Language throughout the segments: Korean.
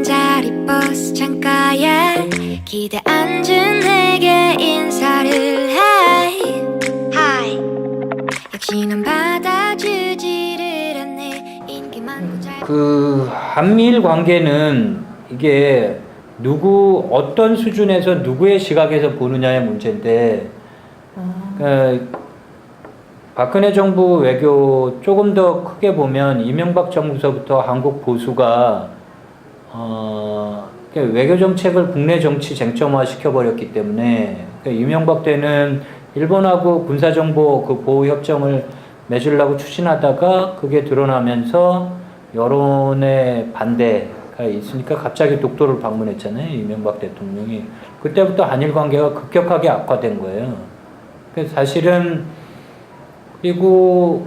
빈자리 버스 창가에 기대 앉은 내게 인사를 해. Hi. 역시 넌 받아주지를 않네. 인기 많고 잘. 그 한미일 관계는 이게 어떤 수준에서 누구의 시각에서 보느냐의 문제인데, 박근혜 정부 외교 조금 더 크게 보면 이명박 정부서부터 한국 보수가 외교 정책을 국내 정치 쟁점화 시켜버렸기 때문에, 이명박 때는 일본하고 군사정보 그 보호 협정을 맺으려고 추진하다가 그게 드러나면서 여론의 반대가 있으니까 갑자기 독도를 방문했잖아요, 이명박 대통령이. 그때부터 한일 관계가 급격하게 악화된 거예요. 그래서 사실은, 그리고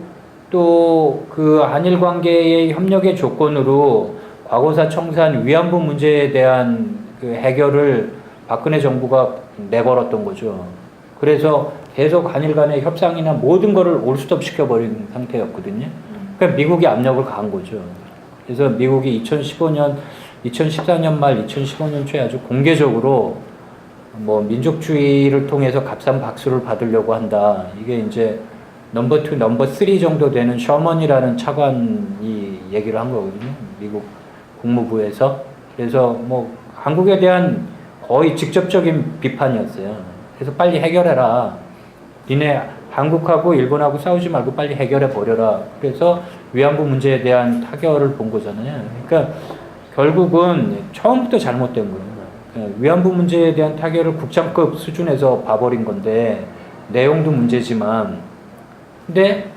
또 그 한일 관계의 협력의 조건으로 과거사 청산 위안부 문제에 대한 그 해결을 박근혜 정부가 내걸었던 거죠. 그래서 계속 한일 간의 협상이나 모든 거를 올스톱 시켜버린 상태였거든요. 그러니까 미국이 압력을 가한 거죠. 그래서 미국이 2014년 말 2015년 초에 아주 공개적으로 뭐 민족주의를 통해서 값싼 박수를 받으려고 한다. 이게 이제 넘버 2, 넘버 3 정도 되는 셔먼이라는 차관이 얘기를 한 거거든요. 미국 국무부에서. 그래서 뭐 한국에 대한 거의 직접적인 비판이었어요. 그래서 빨리 해결해라. 니네 한국하고 일본하고 싸우지 말고 빨리 해결해 버려라. 그래서 위안부 문제에 대한 타결을 본 거잖아요. 그러니까 결국은 처음부터 잘못된 거예요. 그러니까 위안부 문제에 대한 타결을 국장급 수준에서 봐버린 건데, 내용도 문제지만, 근데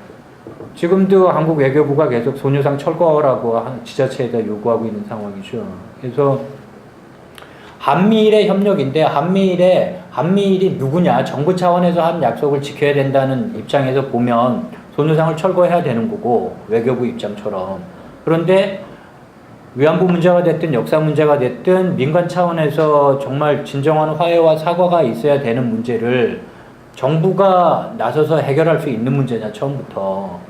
지금도 한국 외교부가 계속 소녀상 철거라고 지자체에다 요구하고 있는 상황이죠. 그래서 한미일의 협력인데, 한미일이 누구냐, 정부 차원에서 한 약속을 지켜야 된다는 입장에서 보면 소녀상을 철거해야 되는 거고, 외교부 입장처럼. 그런데 위안부 문제가 됐든 역사 문제가 됐든 민간 차원에서 정말 진정한 화해와 사과가 있어야 되는 문제를 정부가 나서서 해결할 수 있는 문제냐, 처음부터.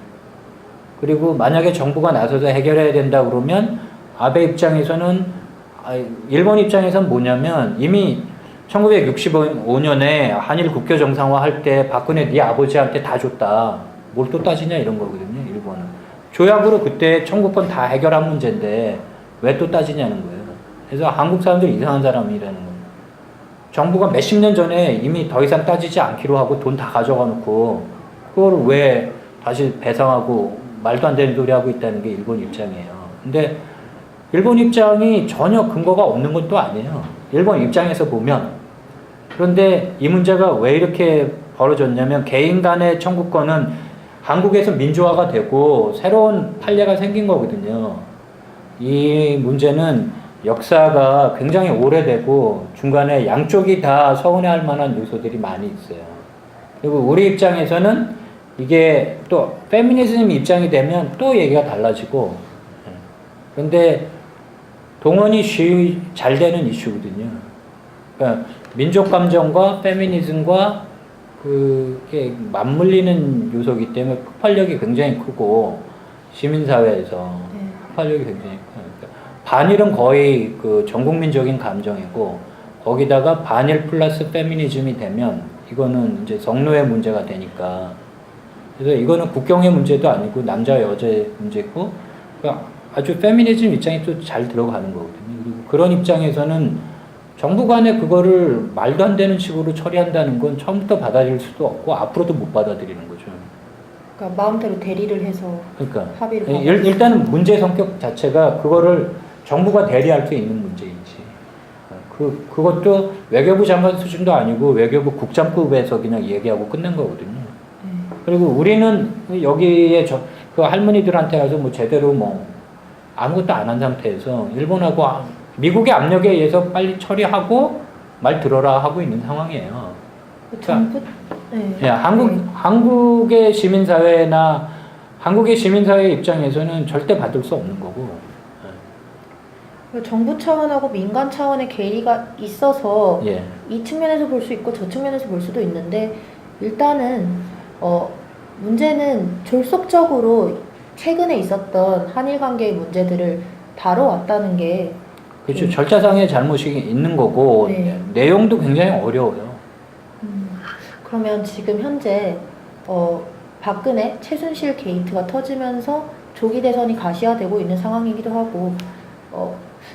그리고 만약에 정부가 나서서 해결해야 된다 그러면 아베 입장에서는, 일본 입장에서는 뭐냐면, 이미 1965년에 한일 국교 정상화 할 때 박근혜 네 아버지한테 다 줬다. 뭘 또 따지냐 이런 거거든요, 일본은. 조약으로 그때 청구권 다 해결한 문제인데 왜 또 따지냐는 거예요. 그래서 한국 사람들 이상한 사람이라는 거예요. 정부가 몇십 년 전에 이미 더 이상 따지지 않기로 하고 돈 다 가져가 놓고 그걸 왜 다시 배상하고 말도 안 되는 소리 하고 있다는 게 일본 입장이에요. 근데 일본 입장이 전혀 근거가 없는 건 또 아니에요. 일본 입장에서 보면. 그런데 이 문제가 왜 이렇게 벌어졌냐면, 개인 간의 청구권은 한국에서 민주화가 되고 새로운 판례가 생긴 거거든요. 이 문제는 역사가 굉장히 오래되고 중간에 양쪽이 다 서운해할 만한 요소들이 많이 있어요. 그리고 우리 입장에서는 이게 또 페미니즘 입장이 되면 또 얘기가 달라지고, 그런데 동원이 잘 되는 이슈거든요. 그러니까 민족 감정과 페미니즘과 그게 맞물리는 요소이기 때문에 폭발력이 굉장히 크고, 시민사회에서 폭발력이 굉장히 커요. 그러니까 반일은 거의 그 전국민적인 감정이고, 거기다가 반일 플러스 페미니즘이 되면 이거는 이제 성노예 문제가 되니까, 그래서 이거는 국경의 문제도 아니고 남자 여자의 문제고, 그러니까 아주 페미니즘 입장이 또 잘 들어가는 거거든요. 그리고 그런 입장에서는 정부 간에 그거를 말도 안 되는 식으로 처리한다는 건 처음부터 받아들일 수도 없고 앞으로도 못 받아들이는 거죠. 그러니까 마음대로 대리를 해서, 그러니까 합의를 일단은 문제 성격 자체가 그거를 정부가 대리할 수 있는 문제인지, 그것도 외교부 장관 수준도 아니고 외교부 국장급에서 그냥 얘기하고 끝낸 거거든요. 그리고 우리는 여기에 그 할머니들한테 가서 뭐 제대로 뭐 아무것도 안 한 상태에서 일본하고 미국의 압력에 의해서 빨리 처리하고 말 들어라 하고 있는 상황이에요. 정부, 한국의 시민사회나 한국의 시민사회 입장에서는 절대 받을 수 없는 거고. 정부 차원하고 민간 차원의 괴리가 있어서 예. 이 측면에서 볼 수 있고 저 측면에서 볼 수도 있는데, 일단은 문제는 졸속적으로 최근에 있었던 한일 관계의 문제들을 다뤄왔다는 게 그렇죠. 절차상의 잘못이 있는 거고 네. 내용도 굉장히 어려워요. 그러면 지금 현재 박근혜, 최순실 게이트가 터지면서 조기 대선이 가시화되고 있는 상황이기도 하고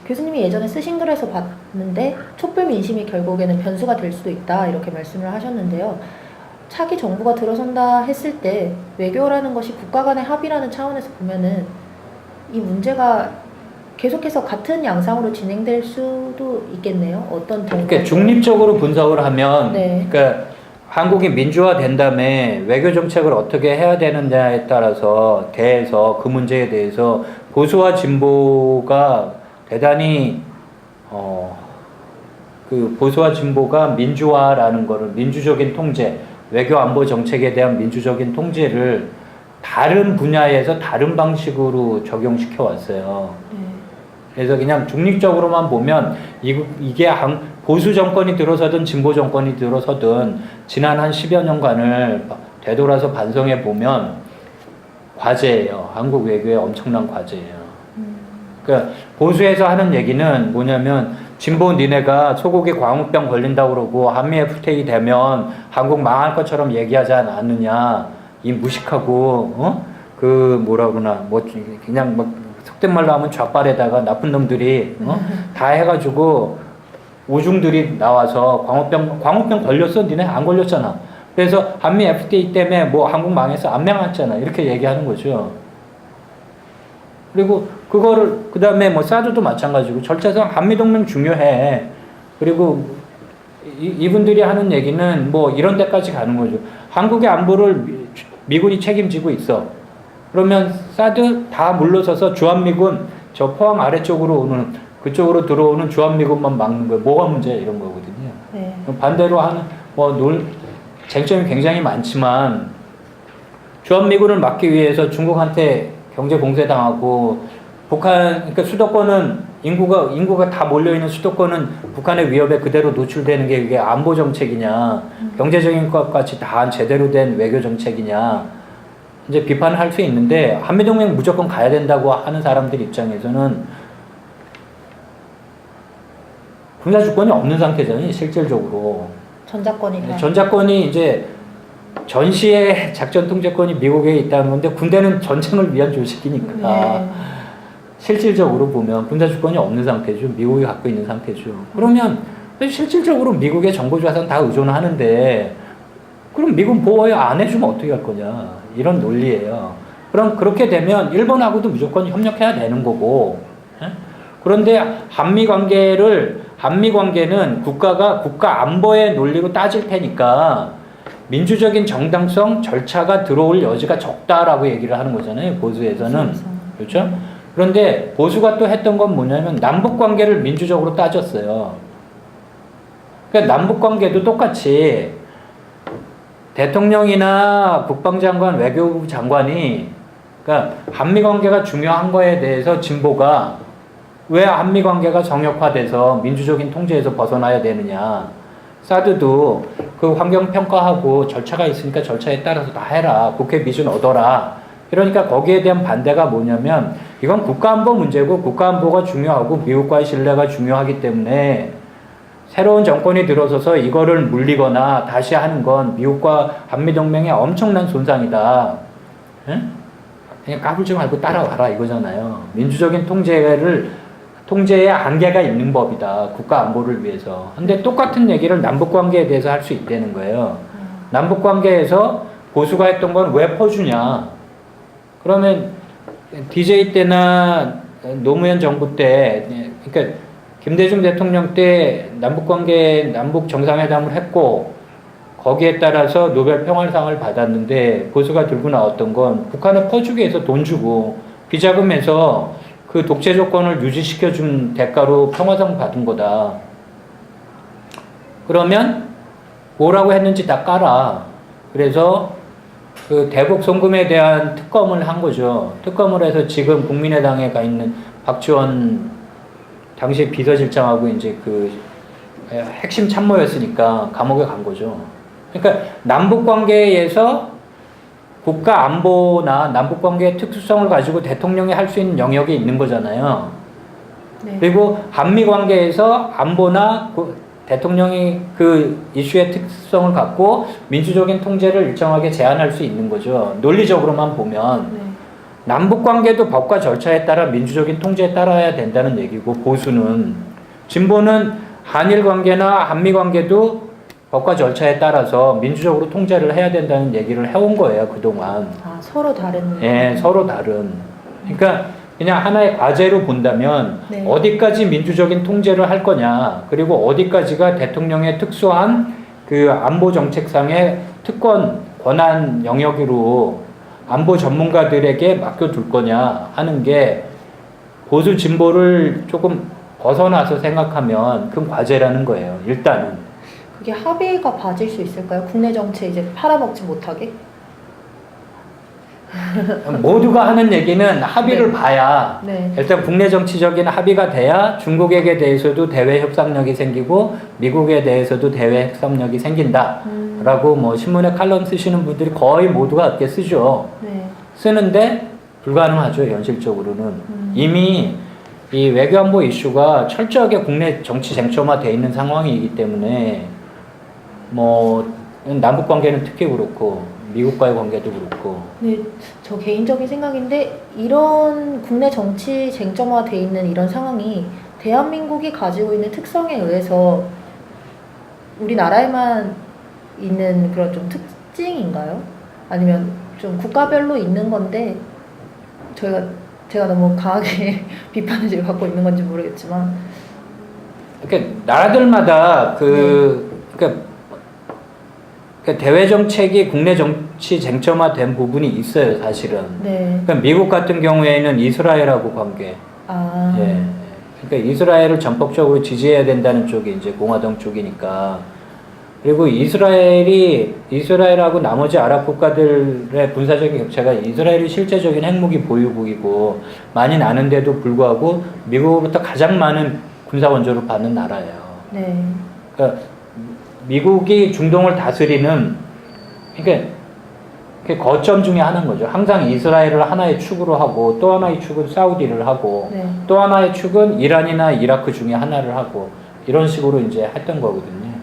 교수님이 예전에 쓰신 글에서 봤는데 촛불 민심이 결국에는 변수가 될 수도 있다 이렇게 말씀을 하셨는데요. 차기 정부가 들어선다 했을 때 외교라는 것이 국가 간의 합의라는 차원에서 보면은 이 문제가 계속해서 같은 양상으로 진행될 수도 있겠네요. 어떤 그러니까 중립적으로 분석을 하면 네. 그러니까 한국이 민주화된 다음에 외교 정책을 어떻게 해야 되느냐에 따라서 그 문제에 대해서 보수와 진보가 대단히 그 보수와 진보가 민주화라는 거를 민주적인 통제, 외교 안보 정책에 대한 민주적인 통제를 다른 분야에서 다른 방식으로 적용시켜 왔어요. 그래서 그냥 중립적으로만 보면 이게 보수 정권이 들어서든 진보 정권이 들어서든 지난 한 10여 년간을 되돌아서 반성해 보면 과제예요. 한국 외교의 엄청난 과제예요. 그러니까 보수에서 하는 얘기는 뭐냐면 진보 니네가 소고기 광우병 걸린다고 그러고 한미 FTA 되면 한국 망할 것처럼 얘기하지 않느냐. 이 무식하고 그 뭐라 그러나 뭐 그냥 막 속된 말로 하면 좌빨에다가 나쁜 놈들이 다 해가지고 오중들이 나와서 광우병 걸렸어? 니네 안 걸렸잖아. 그래서 한미 FTA 때문에 뭐 한국 망해서 안 망했잖아. 이렇게 얘기하는 거죠. 그리고 그거를 그 다음에 뭐 사드도 마찬가지고 절차상 한미동맹 중요해. 그리고 이분들이 하는 얘기는 뭐 이런 데까지 가는 거죠. 한국의 안보를 미군이 책임지고 있어. 그러면 사드 다 물러서서 주한미군 저 포항 아래쪽으로 오는 그쪽으로 들어오는 주한미군만 막는 거예요. 뭐가 문제야 이런 거거든요. 네. 반대로 하는 쟁점이 굉장히 많지만 주한미군을 막기 위해서 중국한테 경제 공세 당하고 그러니까 수도권은 인구가 다 몰려있는 수도권은 북한의 위협에 그대로 노출되는 게 이게 안보 정책이냐, 경제적인 것 같이 다 제대로 된 외교 정책이냐, 이제 비판을 할 수 있는데, 한미동맹 무조건 가야 된다고 하는 사람들 입장에서는 군사주권이 없는 상태잖아요, 실질적으로. 전자권이 이제 전시의 작전 통제권이 미국에 있다는 건데, 군대는 전쟁을 위한 조직이니까. 네. 실질적으로 보면 군사주권이 없는 상태죠. 미국이 갖고 있는 상태죠. 그러면 실질적으로 미국의 정보자산 다 의존하는데 그럼 미국 보호 안 해주면 어떻게 할 거냐. 이런 논리예요. 그럼 그렇게 되면 일본하고도 무조건 협력해야 되는 거고. 그런데 한미 관계는 국가가 국가 안보의 논리로 따질 테니까 민주적인 정당성 절차가 들어올 여지가 적다라고 얘기를 하는 거잖아요. 보수에서는. 그렇죠? 그런데 보수가 또 했던 건 뭐냐면 남북관계를 민주적으로 따졌어요. 그러니까 남북관계도 똑같이 대통령이나 국방장관, 외교부 장관이 그러니까 한미관계가 중요한 거에 대해서 진보가 왜 한미관계가 정역화돼서 민주적인 통제에서 벗어나야 되느냐. 사드도 그 환경평가하고 절차가 있으니까 절차에 따라서 다 해라. 국회 비준 얻어라. 그러니까 거기에 대한 반대가 뭐냐면 이건 국가안보 문제고 국가안보가 중요하고 미국과의 신뢰가 중요하기 때문에 새로운 정권이 들어서서 이거를 물리거나 다시 하는 건 미국과 한미동맹에 엄청난 손상이다. 그냥 까불지 말고 따라와라 이거잖아요. 민주적인 통제에 한계가 있는 법이다. 국가안보를 위해서. 근데 똑같은 얘기를 남북관계에 대해서 할 수 있다는 거예요. 남북관계에서 보수가 했던 건 왜 퍼주냐. 그러면 DJ 때나 노무현 정부 때, 그러니까 김대중 대통령 때 남북 정상회담을 했고 거기에 따라서 노벨 평화상을 받았는데 보수가 들고 나왔던 건 북한에 퍼주기 위해서 돈 주고 비자금에서 그 독재 조건을 유지시켜준 대가로 평화상 받은 거다. 그러면 뭐라고 했는지 다 깔아. 그래서 그 대북 송금에 대한 특검을 한 거죠. 특검을 해서 지금 국민의당에 가 있는 박지원 당시 비서실장하고 이제 그 핵심 참모였으니까 감옥에 간 거죠. 그러니까 남북 관계에서 국가 안보나 남북 관계의 특수성을 가지고 대통령이 할 수 있는 영역이 있는 거잖아요. 네. 그리고 한미 관계에서 안보나 대통령이 그 이슈의 특성을 갖고 민주적인 통제를 일정하게 제한할 수 있는 거죠. 논리적으로만 보면 네. 남북 관계도 법과 절차에 따라 민주적인 통제에 따라야 된다는 얘기고, 보수는, 진보는 한일 관계나 한미 관계도 법과 절차에 따라서 민주적으로 통제를 해야 된다는 얘기를 해온 거예요, 그동안. 아, 서로 다른. 예, 서로 다른. 그러니까 그냥 하나의 과제로 본다면 네. 어디까지 민주적인 통제를 할 거냐, 그리고 어디까지가 대통령의 특수한 그 안보 정책상의 특권 권한 영역으로 안보 전문가들에게 맡겨둘 거냐 하는 게 보수 진보를 조금 벗어나서 생각하면 큰 과제라는 거예요. 일단은. 그게 합의가 봐질 수 있을까요? 국내 정치 이제 팔아먹지 못하게? 모두가 하는 얘기는 합의를 네. 봐야, 네. 일단 국내 정치적인 합의가 돼야 중국에게 대해서도 대외 협상력이 생기고 미국에 대해서도 대외 협상력이 생긴다라고 뭐 신문에 칼럼 쓰시는 분들이 거의 모두가 그렇게 쓰죠. 네. 쓰는데 불가능하죠, 현실적으로는. 이미 이 외교안보 이슈가 철저하게 국내 정치 쟁점화되어 있는 상황이기 때문에, 뭐 남북 관계는 특히 그렇고 미국과의 관계도 그렇고. 네, 저 개인적인 생각인데 이런 국내 정치 쟁점화돼 있는 이런 상황이 대한민국이 가지고 있는 특성에 의해서 우리나라에만 있는 그런 좀 특징인가요? 아니면 좀 국가별로 있는 건데 제가 너무 강하게 비판을 받고 있는 건지 모르겠지만, 그러니까 나라들마다 그러니까 대외 정책이 국내 정치 쟁점화된 부분이 있어요, 사실은. 네. 그러니까 미국 같은 경우에는 이스라엘하고 관계. 아, 예. 그러니까 이스라엘을 전폭적으로 지지해야 된다는 쪽이 이제 공화당 쪽이니까. 그리고 이스라엘하고 나머지 아랍 국가들의 군사적인 격차가, 이스라엘이 실제적인 핵무기 보유국이고 많이 나는데도 불구하고 미국으로부터 가장 많은 군사 원조를 받는 나라예요. 네. 그러니까 미국이 중동을 다스리는, 그러니까 그 거점 중에 하나인 거죠. 항상 이스라엘을 하나의 축으로 하고, 또 하나의 축은 사우디를 하고, 네. 또 하나의 축은 이란이나 이라크 중에 하나를 하고, 이런 식으로 이제 했던 거거든요.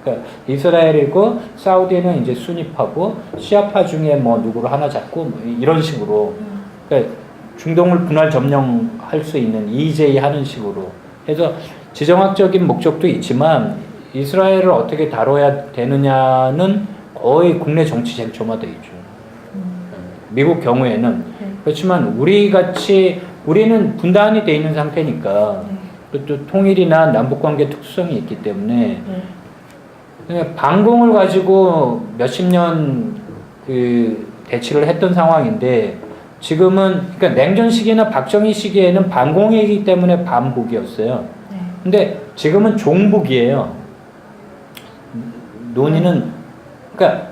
그러니까 이스라엘이고 사우디는 이제 수니파고, 시아파 중에 뭐 누구를 하나 잡고, 뭐 이런 식으로. 그러니까 중동을 분할 점령할 수 있는 EJ 하는 식으로 해서 지정학적인 목적도 있지만 이스라엘을 어떻게 다뤄야 되느냐는 거의 국내 정치 쟁점화돼 있죠. 미국 경우에는. 네. 그렇지만 우리는 분단이 돼 있는 상태니까, 네. 또 통일이나 남북관계 특수성이 있기 때문에, 네. 그냥 반공을 가지고 몇십 년 그 대치를 했던 상황인데, 지금은 그러니까 냉전 시기나 박정희 시기에는 반공이기 때문에 반북이었어요. 네. 근데 지금은 종북이에요. 논의는, 그러니까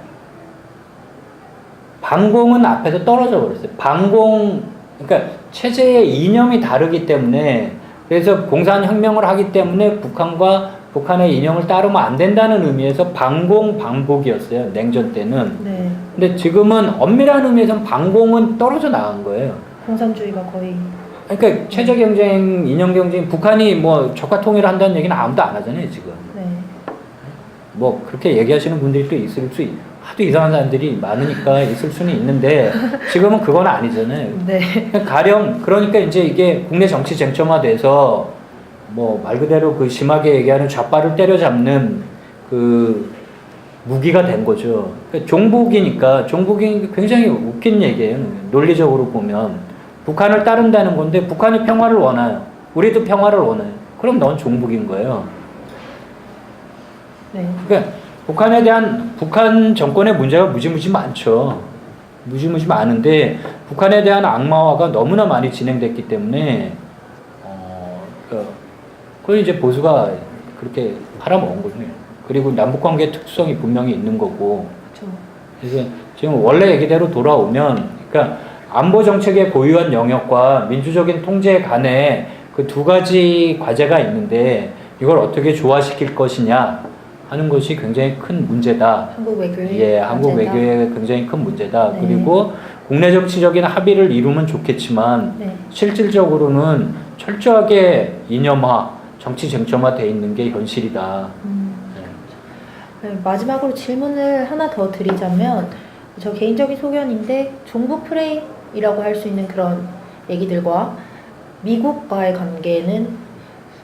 반공은 앞에서 떨어져 버렸어요. 그러니까 체제의 이념이 다르기 때문에, 그래서 공산혁명을 하기 때문에 북한의 이념을 따르면 안 된다는 의미에서 반공, 반북이었어요, 냉전 때는. 네. 근데 지금은 엄밀한 의미에서는 반공은 떨어져 나간 거예요. 공산주의가 거의. 그러니까 체제 경쟁, 이념 경쟁, 북한이 뭐 적화 통일을 한다는 얘기는 아무도 안 하잖아요, 지금. 네. 뭐 그렇게 얘기하시는 분들이 또 하도 이상한 사람들이 많으니까 있을 수는 있는데, 지금은 그건 아니잖아요. 네. 가령 그러니까 이제 이게 국내 정치 쟁점화돼서 뭐 말 그대로 그 심하게 얘기하는 좌빨을 때려잡는 그 무기가 된 거죠. 그러니까 종북이 굉장히 웃긴 얘기예요. 논리적으로 보면 북한을 따른다는 건데, 북한이 평화를 원해요. 우리도 평화를 원해요. 그럼 넌 종북인 거예요. 네. 그러니까 북한 정권의 문제가 무지무지 많죠. 무지무지 많은데 북한에 대한 악마화가 너무나 많이 진행됐기 때문에 그걸 이제 보수가 그렇게 팔아먹은 거죠. 그리고 남북관계 특성이 분명히 있는 거고. 그렇죠. 그래서 지금 원래 얘기대로 돌아오면, 그러니까 안보 정책의 고유한 영역과 민주적인 통제 간에 그 두 가지 과제가 있는데, 이걸 어떻게 조화시킬 것이냐 하는 것이 굉장히 큰 문제다. 한국 외교의 예, 한국 문제다. 외교의 굉장히 큰 문제다. 네. 그리고 국내 정치적인 합의를 이루면 좋겠지만 네. 실질적으로는 철저하게 이념화, 정치 쟁점화 돼 있는 게 현실이다. 네. 네, 마지막으로 질문을 하나 더 드리자면 저 개인적인 소견인데 종북 프레임이라고 할 수 있는 그런 얘기들과 미국과의 관계는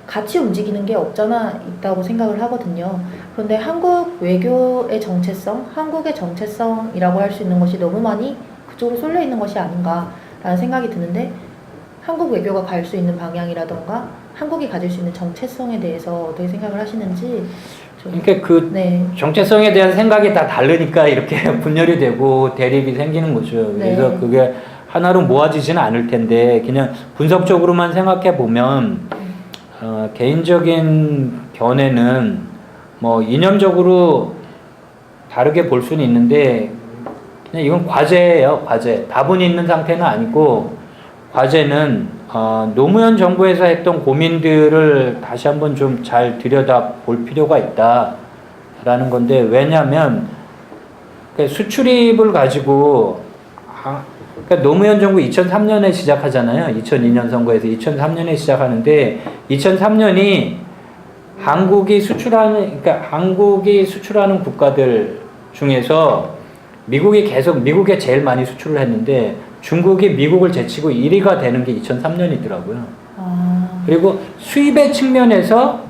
같이 움직이는 게 없잖아 있다고 생각을 하거든요. 그런데 한국 외교의 정체성, 한국의 정체성이라고 할 수 있는 것이 너무 많이 그쪽으로 쏠려 있는 것이 아닌가라는 생각이 드는데 한국 외교가 갈 수 있는 방향이라던가 한국이 가질 수 있는 정체성에 대해서 어떻게 생각을 하시는지 좀 그러니까 그 네. 정체성에 대한 생각이 다 다르니까 이렇게 분열이 되고 대립이 생기는 거죠. 그래서 네. 그게 하나로 모아지지는 않을 텐데 그냥 분석적으로만 생각해 보면 개인적인 견해는 뭐 이념적으로 다르게 볼 수는 있는데 그냥 이건 과제예요. 과제. 답은 있는 상태는 아니고 과제는 노무현 정부에서 했던 고민들을 다시 한번 좀 잘 들여다 볼 필요가 있다라는 건데 왜냐하면 수출입을 가지고 그러니까 노무현 정부 2003년에 시작하잖아요. 2002년 선거에서 2003년에 시작하는데 2003년이 한국이 수출하는 국가들 중에서 미국에 제일 많이 수출을 했는데 중국이 미국을 제치고 1위가 되는 게 2003년이더라고요. 그리고 수입의 측면에서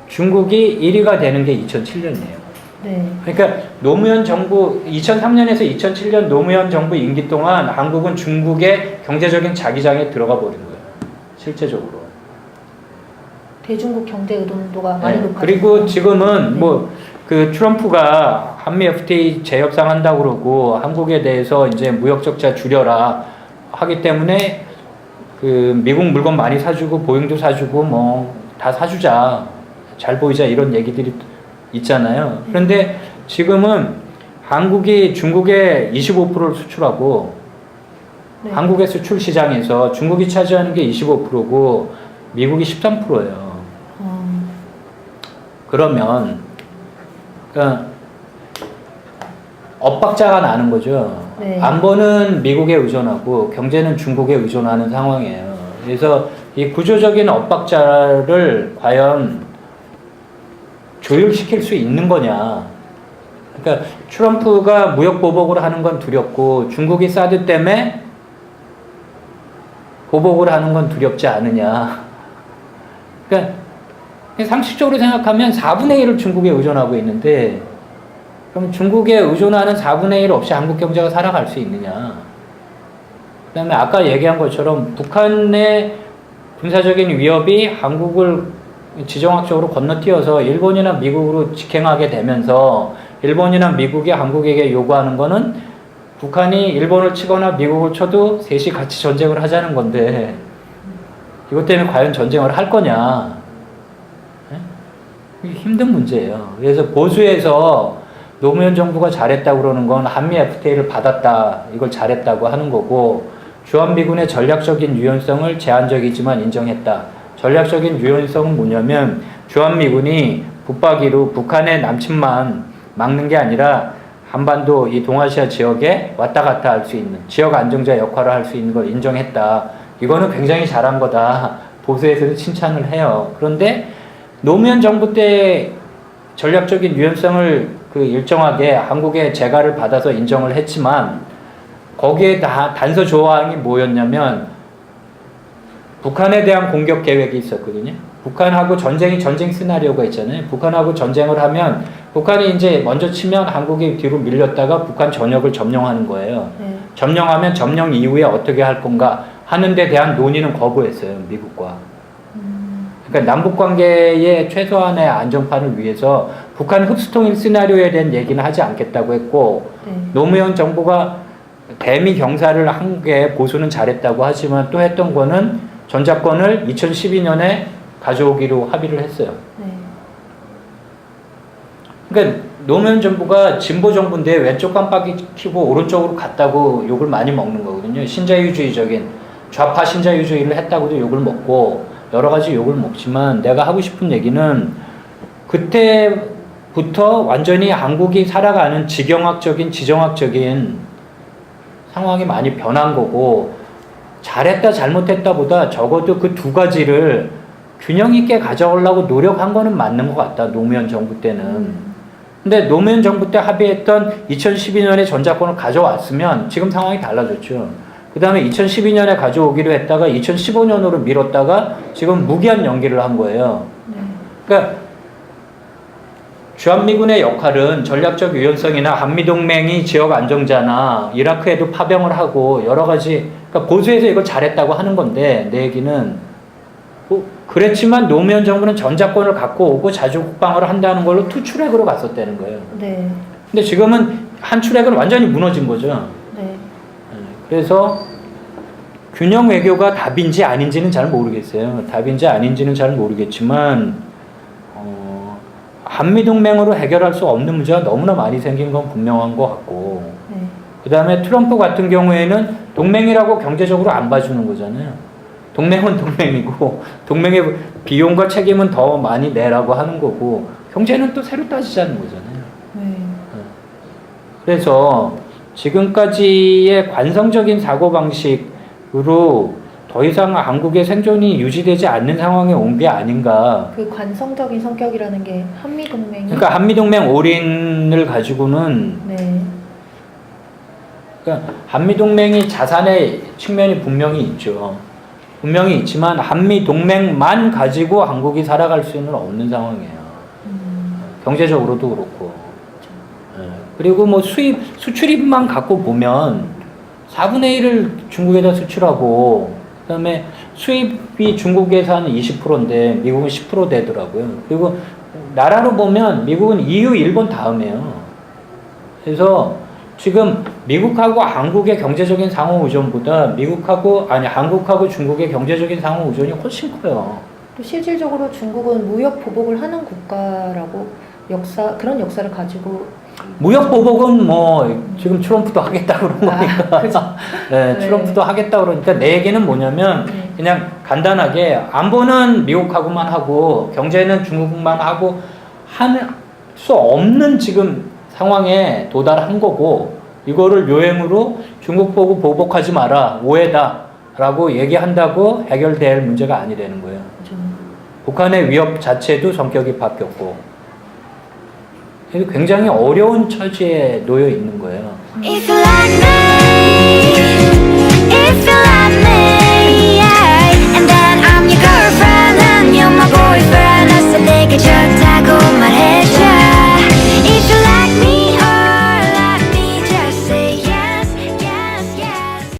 중국이 1위가 되는 게 2007년이에요. 네. 그러니까 노무현 정부 2003년에서 2007년 노무현 정부 임기 동안 한국은 중국의 경제적인 자기장에 들어가 버린 거예요. 실제적으로. 대중국 경제 의존도가 많이 네. 높아졌어요. 그리고 지금은 네. 뭐 그 트럼프가 한미 FTA 재협상한다고 그러고 한국에 대해서 이제 무역 적자 줄여라 하기 때문에 그 미국 물건 많이 사주고 보잉도 사주고 뭐 다 사주자 잘 보이자 이런 얘기들이 있잖아요. 그런데 지금은 한국이 중국에 25%를 수출하고 네. 한국의 수출 시장에서 중국이 차지하는 게 25%고 미국이 13%예요. 그러면 그러니까 엇박자가 나는 거죠. 네. 안보는 미국에 의존하고 경제는 중국에 의존하는 상황이에요. 그래서 이 구조적인 엇박자를 과연 조율시킬 수 있는 거냐. 그러니까 트럼프가 무역 보복을 하는 건 두렵고 중국이 사드 때문에 보복을 하는 건 두렵지 않으냐. 그러니까 상식적으로 생각하면 4분의 1을 중국에 의존하고 있는데 그럼 중국에 의존하는 4분의 1 없이 한국 경제가 살아갈 수 있느냐. 그 다음에 아까 얘기한 것처럼 북한의 군사적인 위협이 한국을 지정학적으로 건너뛰어서 일본이나 미국으로 직행하게 되면서 일본이나 미국이 한국에게 요구하는 거는 북한이 일본을 치거나 미국을 쳐도 셋이 같이 전쟁을 하자는 건데 이것 때문에 과연 전쟁을 할 거냐. 힘든 문제예요. 그래서 보수에서 노무현 정부가 잘했다고 그러는 건 한미 FTA를 받았다. 이걸 잘했다고 하는 거고 주한미군의 전략적인 유연성을 제한적이지만 인정했다. 전략적인 유연성은 뭐냐면 주한미군이 붙박이로 북한의 남침만 막는 게 아니라 한반도 이 동아시아 지역에 왔다 갔다 할 수 있는 지역 안정자 역할을 할 수 있는 걸 인정했다. 이거는 굉장히 잘한 거다. 보수에서는 칭찬을 해요. 그런데 노무현 정부 때 전략적인 유연성을 그 일정하게 한국의 재가를 받아서 인정을 했지만 거기에 다 단서 조항이 뭐였냐면 북한에 대한 공격 계획이 있었거든요. 북한하고 전쟁 시나리오가 있잖아요. 북한하고 전쟁을 하면 북한이 이제 먼저 치면 한국이 뒤로 밀렸다가 북한 전역을 점령하는 거예요. 네. 점령하면 점령 이후에 어떻게 할 건가 하는 데 대한 논의는 거부했어요. 미국과. 그러니까 남북관계의 최소한의 안정판을 위해서 북한 흡수통일 시나리오에 대한 얘기는 하지 않겠다고 했고 네. 노무현 정부가 대미 경사를 한 게 보수는 잘했다고 하지만 또 했던 거는 전작권을 2012년에 가져오기로 합의를 했어요. 네. 그러니까 노무현 정부가 진보 정부인데 왼쪽 깜빡이 켜고 오른쪽으로 갔다고 욕을 많이 먹는 거거든요. 신자유주의적인 좌파 신자유주의를 했다고도 욕을 먹고 여러 가지 욕을 먹지만 내가 하고 싶은 얘기는 그때 부터 완전히 한국이 살아가는 지경학적인 지정학적인 상황이 많이 변한 거고, 잘했다 잘못했다 보다 적어도 그 두 가지를 균형 있게 가져오려고 노력한 거는 맞는 것 같다, 노무현 정부 때는. 근데 노무현 정부 때 합의했던 2012년에 전자권을 가져왔으면 지금 상황이 달라졌죠. 그 다음에 2012년에 가져오기로 했다가 2015년으로 미뤘다가 지금 무기한 연기를 한 거예요. 그러니까 주한미군의 역할은 전략적 유연성이나 한미동맹이 지역 안정자나 이라크에도 파병을 하고 여러 가지, 그러니까 보수에서 이걸 잘했다고 하는 건데, 내 얘기는 그랬지만 노무현 정부는 전자권을 갖고 오고 자주국방을 한다는 걸로 투출핵으로 갔었다는 거예요. 네. 근데 지금은 한 출핵은 완전히 무너진 거죠. 네. 그래서 균형 외교가 답인지 아닌지는 잘 모르겠어요. 답인지 아닌지는 잘 모르겠지만 한미동맹으로 해결할 수 없는 문제가 너무나 많이 생긴 건 분명한 것 같고, 네. 그 다음에 트럼프 같은 경우에는 동맹이라고 경제적으로 안 봐주는 거잖아요. 동맹은 동맹이고 동맹의 비용과 책임은 더 많이 내라고 하는 거고, 경제는 또 새로 따지자는 거잖아요. 네. 그래서 지금까지의 관성적인 사고방식으로 더 이상 한국의 생존이 유지되지 않는 상황에 온 게 아닌가. 그 관성적인 성격이라는 게 한미동맹이. 그러니까 한미동맹 올인을 가지고는, 네. 그러니까 한미동맹이 자산의 측면이 분명히 있죠. 분명히 있지만 한미동맹만 가지고 한국이 살아갈 수는 없는 상황이에요. 경제적으로도 그렇고. 그리고 뭐 수출입만 갖고 보면 4분의 1을 중국에다 수출하고, 그 다음에 수입이 중국에서 한 20%인데 미국은 10% 되더라고요. 그리고 나라로 보면 미국은 EU, 일본 다음이에요. 그래서 지금 미국하고 한국의 경제적인 상호 의존보다 한국하고 중국의 경제적인 상호 의존이 훨씬 커요. 또 실질적으로 중국은 무역 보복을 하는 국가라고 그런 역사를 가지고. 무역 보복은 뭐 지금 트럼프도 하겠다 그런 거니까. 네, 트럼프도 하겠다 그러니까 내 얘기는 뭐냐면 그냥 간단하게 안보는 미국하고만 하고 경제는 중국만 하고 할 수 없는 지금 상황에 도달한 거고, 이거를 요행으로 중국 보고 보복하지 마라, 오해다 라고 얘기한다고 해결될 문제가 아니라는 거예요. 그렇죠. 북한의 위협 자체도 성격이 바뀌었고, 그래서 굉장히 어려운 처지에 놓여 있는 거예요. If you like me